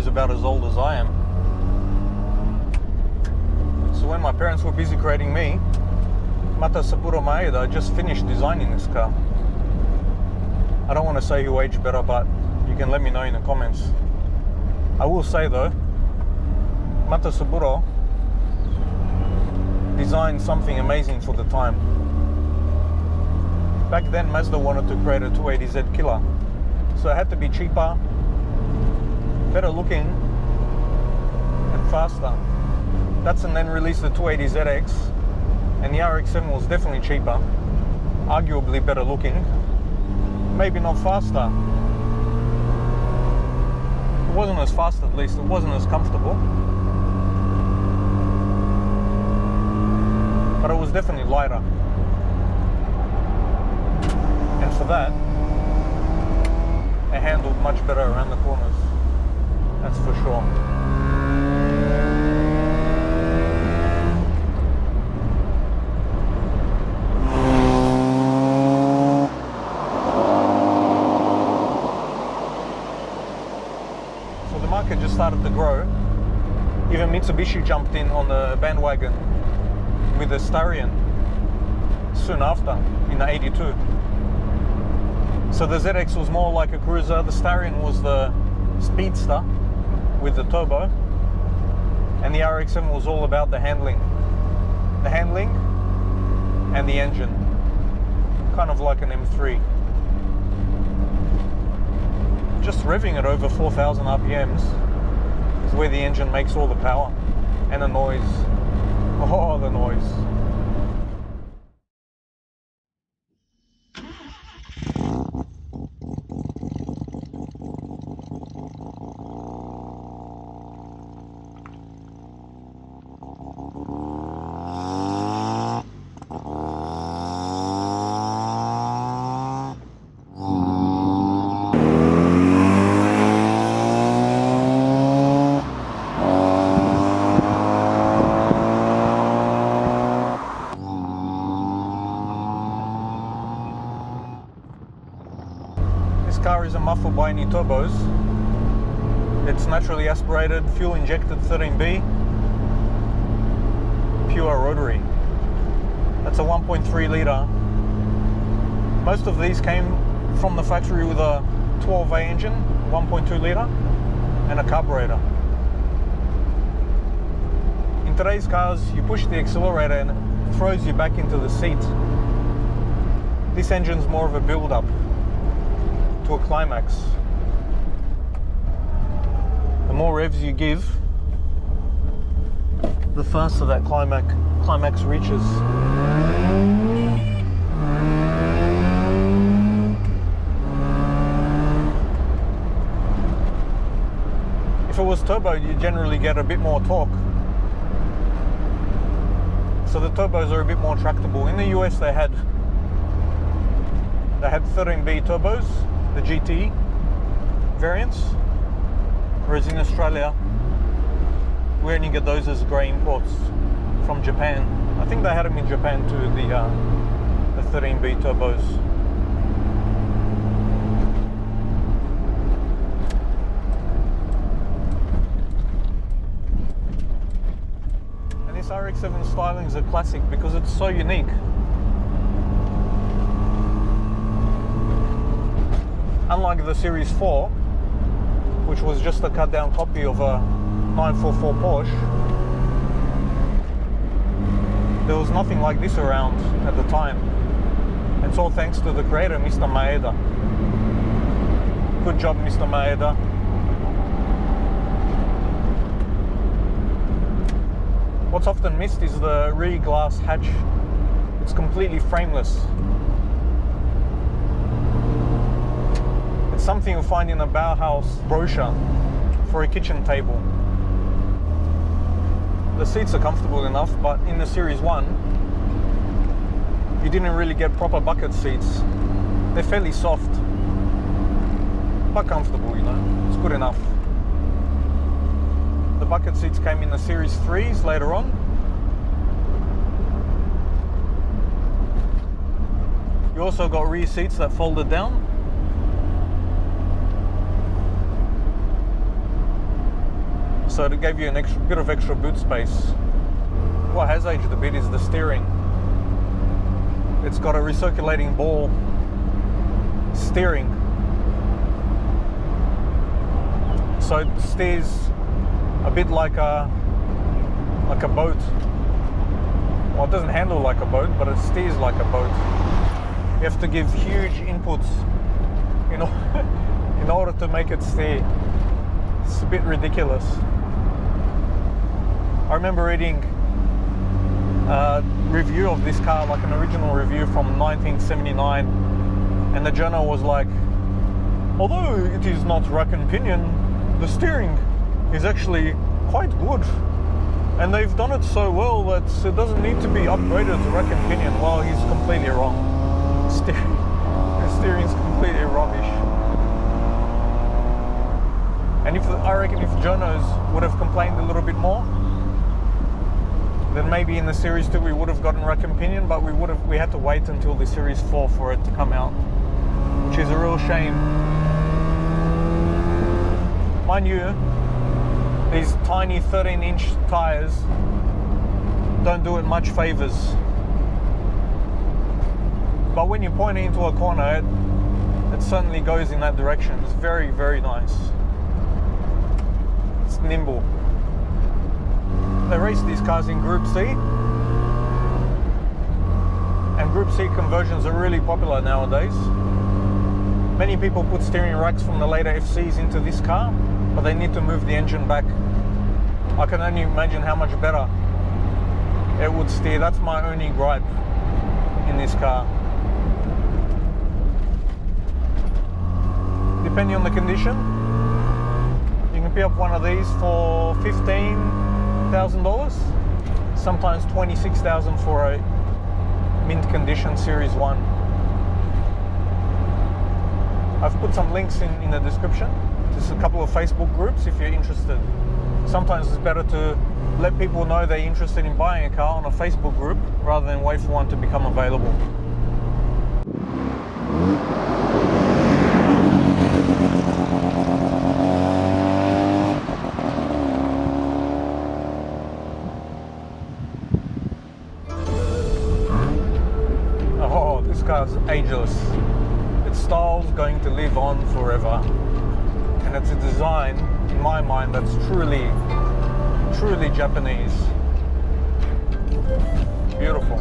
is about as old as I am. So when my parents were busy creating me, Matasaburo Maeda just finished designing this car. I don't want to say who aged better, but you can let me know in the comments. I will say though, Matasaburo designed something amazing for the time. Back then Mazda wanted to create a 280Z killer, so it had to be cheaper, better looking and faster. Datsun then released the 280ZX, and the RX-7 was definitely cheaper, arguably better looking, maybe not faster. It wasn't as fast, at least it wasn't as comfortable, but it was definitely lighter. And for that, it handled much better around the corners, that's for sure. So the market just started to grow. Even Mitsubishi jumped in on the bandwagon with the Starion soon after, in the 82. So the ZX was more like a cruiser, the Starion was the speedster with the turbo, and the RX-7 was all about the handling and the engine, kind of like an M3. Just revving at over 4,000 RPMs is where the engine makes all the power and the noise. Oh, the noise. This car isn't muffled by any turbos. It's naturally aspirated, fuel injected 13B, pure rotary. That's a 1.3 litre. Most of these came from the factory with a 12A engine, 1.2 litre, and a carburetor. In today's cars, you push the accelerator and it throws you back into the seat. This engine's more of a build-up to a climax. The more revs you give, the faster that climax reaches. If it was turbo, you generally get a bit more torque. So the turbos are a bit more tractable. In the US they had 13B turbos, the GT variants, whereas in Australia we only get those as grey imports from Japan. I think they had them in Japan too, the 13B turbos. And this RX-7 styling is a classic because it's so unique. Unlike the Series 4, which was just a cut down copy of a 944 Porsche, there was nothing like this around at the time. And it's all thanks to the creator, Mr. Maeda. Good job, Mr. Maeda. What's often missed is the rear glass hatch. It's completely frameless. It's something you'll find in a Bauhaus brochure for a kitchen table. The seats are comfortable enough, but in the Series 1, you didn't really get proper bucket seats. They're fairly soft, but comfortable, you know, it's good enough. The bucket seats came in the Series 3s later on. You also got rear seats that folded down. so it gave you an extra bit of extra boot space. What has aged a bit is the steering. It's got a recirculating ball steering, so it steers a bit like a boat. Well, it doesn't handle like a boat, but it steers like a boat. You have to give huge inputs, you know, in order to make it steer. It's a bit ridiculous. I remember reading a review of this car, like an original review from 1979, and the journal was like, although it is not rack and pinion, the steering is actually quite good. And they've done it so well that it doesn't need to be upgraded to rack and pinion. Well, he's completely wrong. The steering's completely rubbish. And I reckon if journos would have complained a little bit more, then maybe in the Series 2 we would have gotten rack and pinion, but we had to wait until the Series 4 for it to come out, which is a real shame. Mind you, these tiny 13-inch tyres don't do it much favours. But when you point it into a corner, it certainly goes in that direction. It's very, very nice. It's nimble. They race these cars in Group C, and Group C conversions are really popular nowadays. Many people put steering racks from the later FCs into this car, but they need to move the engine back. I can only imagine how much better it would steer. That's my only gripe in this car. Depending on the condition, you can pick up one of these for $15,000, sometimes $26,000 for a mint condition Series 1. I've put some links in the description. There's a couple of Facebook groups if you're interested. Sometimes it's better to let people know they're interested in buying a car on a Facebook group rather than wait for one to become available. Oh, this car's ageless. Its style's going to live on forever. And it's a design, in my mind, that's truly, truly Japanese. Beautiful.